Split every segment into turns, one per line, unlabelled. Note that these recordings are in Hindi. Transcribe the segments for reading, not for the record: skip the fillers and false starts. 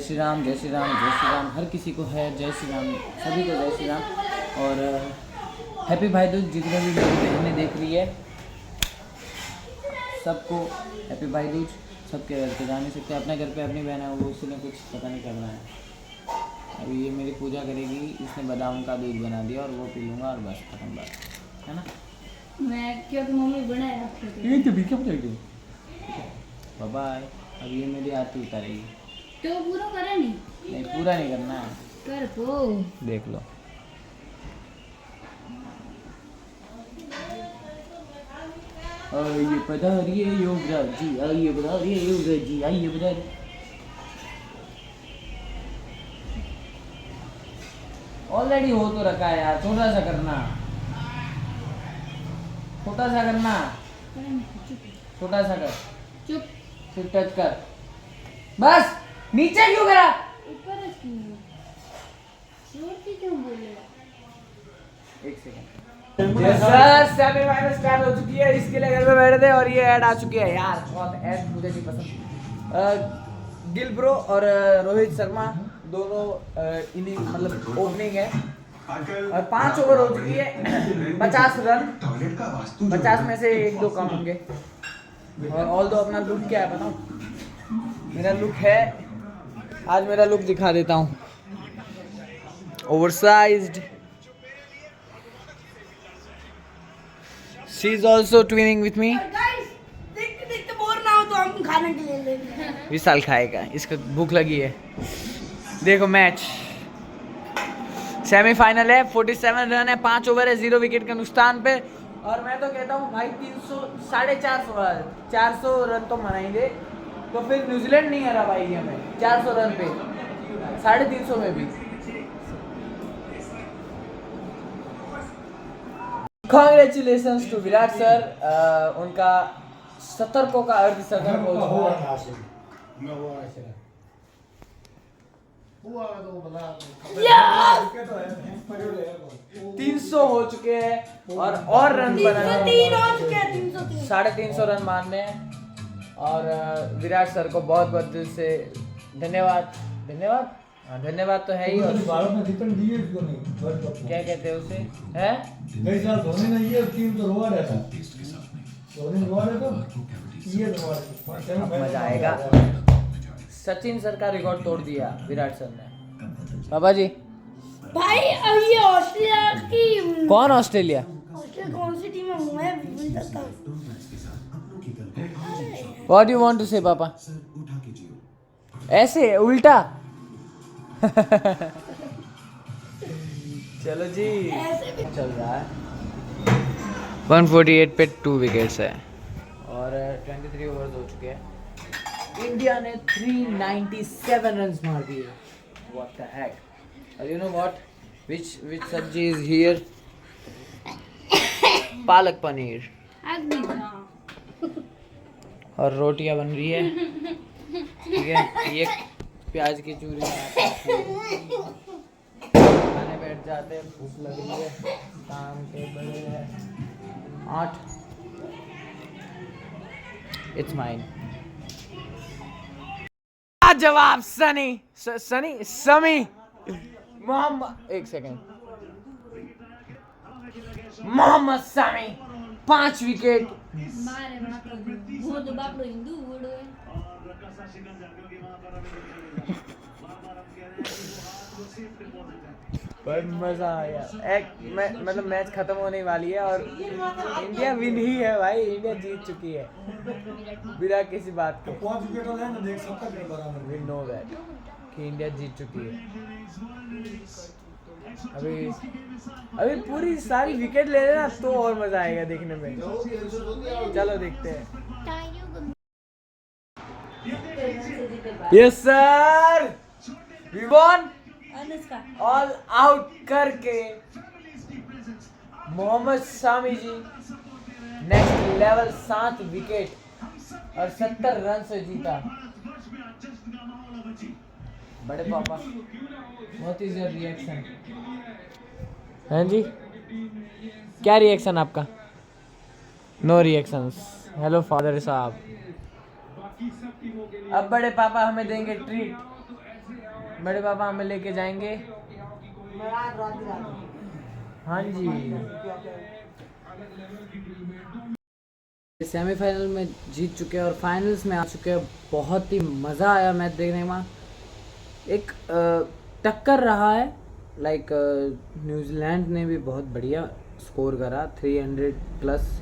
श्री राम, जय श्री राम, जय श्री राम। हर किसी को है जय श्री राम, सभी को जय श्री राम। और हैप्पी भाई दूज जितने भी मेरी बहनें देख रही है सबको हैप्पी भाई दूज। सबके घर पे जा नहीं सकते, अपने घर पे अपनी बहन है वो उसने कुछ पता नहीं करना है। अभी ये मेरी पूजा करेगी, इसने बादाम का दूध बना दिया और वो पी लूँगा और बस खत्म बात, है ना।
मैं क्योंकि मम्मी बनाया
ये तो भी क्या बजाएगी बाबा। अब ये मेरी आरती उतारेगी
तो पूरा करा नहीं
पूरा नहीं करना है,
कर को
देख लो। आइए पधारिए योगराज जी, आइए पधारिए योगराज जी, आइए पधारिए। ऑलरेडी हो तो रखा है यार, छोटा सा करना, छोटा सा करना, छोटा सा कर,
चुप,
फिर टच कर, बस। नीचे क्यों करा?
ऊपर क्यों बोले?
एक सेकंड। सेमीफाइनल स्टार्ट हो चुकी है, इसके लिए घर पे बैठे थे और ये ऐड आ चुकी है यार। बहुत ऐड मुझे नहीं पसंद। गिल ब्रो और रोहित शर्मा दोनों इनिंग मतलब ओपनिंग है और 5 ओवर हो चुकी है। 50 रन, 50 में से 1-2 कम होंगे। और ऑल दो अपना लुक क्या है बताऊं? मेरा लुक है, आज मेरा लुक दिखा देता हूँ, oversized. She is also twinning with me.
Guys देखते बोर ना हो तो हम खाने के लिए लेंगे।
विशाल खाएगा, इसको भूख लगी है। देखो मैच सेमीफाइनल है, 47 रन है, 5 ओवर है, 0 विकेट के नुकसान पे। और मैं तो कहता हूँ भाई 400 रन तो बनाएंगे तो फिर न्यूजीलैंड नहीं हरा पाएगी हमें 400 रन पे, 350 में भी। कॉन्ग्रेचुलेशंस टू विराट सर, उनका सतर्कों का अर्ध सतर्क हो चुका है। 300 हो चुके हैं और रन बनाए, 350 रन मारने हैं। और विराट सर को बहुत बहुत दिल से धन्यवाद। धन्यवाद, हाँ धन्यवाद तो है ही। और
भारत में रिटर्न दिए इसको नहीं,
क्या कहते हैं उसे, है
कई साल धोनी नहीं है, टीम तो रोआ रहता, धोनी रोआ रहता, ये रोआ रहता।
मजा आएगा। सचिन सर का रिकॉर्ड तोड़ दिया विराट सर ने। बाबा जी
भाई अब ये ऑस्ट्रेलिया की
कौन? ऑस्ट्रेलिया
कौन सी टीम है? मैं भूल जाता हूँ।
व्हाट यू वांट टू से पापा? ऐसे उल्टा चलो जी, चल रहा है। 148 पे 2 विकेट्स है और 23 ओवर्स हो चुके हैं। इंडिया ने 397 रन्स मार दिए। What the hack. और यू नो व्हाट, which सब्जी इज हियर? पालक पनीर और रोटियां बन रही है, ठीक है। ये प्याज की चूरी खाने बैठ जाते हैं, भूख लग रही है, काम के बड़े हैं 8। It's mine. जवाब सनी समी मोहम्मद, एक सेकंड, मोहम्मद समी 5 विकेट।
मारे वो तो बापड़ो हिंदू बोलो है।
पर मजा आया। मतलब मैच खत्म होने वाली है और इंडिया विन ही है भाई, इंडिया जीत चुकी है बिना किसी बात के।
5 विकेट वाला है ना, देख सकता है बराबर।
वी नो दैट कि इंडिया जीत चुकी है। अभी पूरी सारी विकेट ले लेना तो और मजा आएगा देखने में। चलो देखते हैं। Yes sir, we won all out करके Mohammed Shami ji next level 7 wicket और 70 रन से जीता। बड़े पापा, व्हाट इज योर रिएक्शन? हैं जी, क्या रिएक्शन आपका? No reactions. हेलो फादर साहब। अब बड़े पापा हमें देंगे ट्रीट। बड़े पापा हमें लेके जाएंगे।
मैं रात
हाँ जी, सेमीफाइनल में जीत चुके हैं और फाइनल्स में आ चुके हैं। बहुत ही मज़ा आया मैच देखने में। एक टक्कर रहा है, लाइक न्यूजीलैंड ने भी बहुत बढ़िया स्कोर करा, 300 प्लस।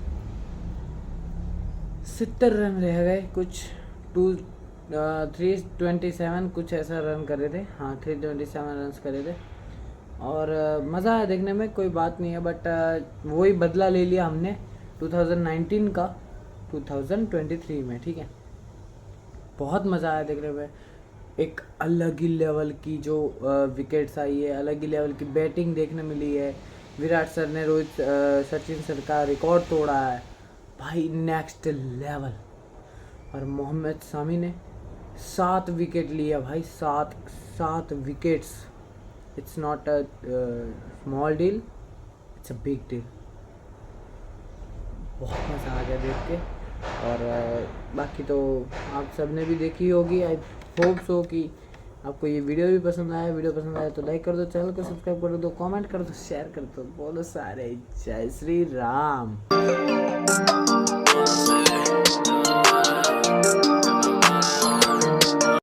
70 रन रह गए, कुछ 327 कुछ ऐसा रन करे थे। हाँ 327 रन करे थे और मज़ा आया देखने में, कोई बात नहीं है। बट वही बदला ले लिया हमने 2019 का 2023 में, ठीक है। बहुत मज़ा आया देखने में। एक अलग ही लेवल की जो विकेट्स आई है, अलग ही लेवल की बैटिंग देखने मिली है। विराट सर ने सचिन सर का रिकॉर्ड तोड़ा है भाई, नेक्स्ट लेवल। और मोहम्मद शामी ने 7 विकेट लिया भाई, 7 wickets. It's not a small deal, it's a big deal. बहुत मज़ा आ गया देख के। और बाकी तो आप सब ने भी देखी होगी, आई होप सो कि आपको ये वीडियो भी पसंद आया। वीडियो पसंद आया तो लाइक कर दो, चैनल को सब्सक्राइब कर दो, कमेंट कर दो, शेयर कर दो, बोलो सारे जय श्री राम।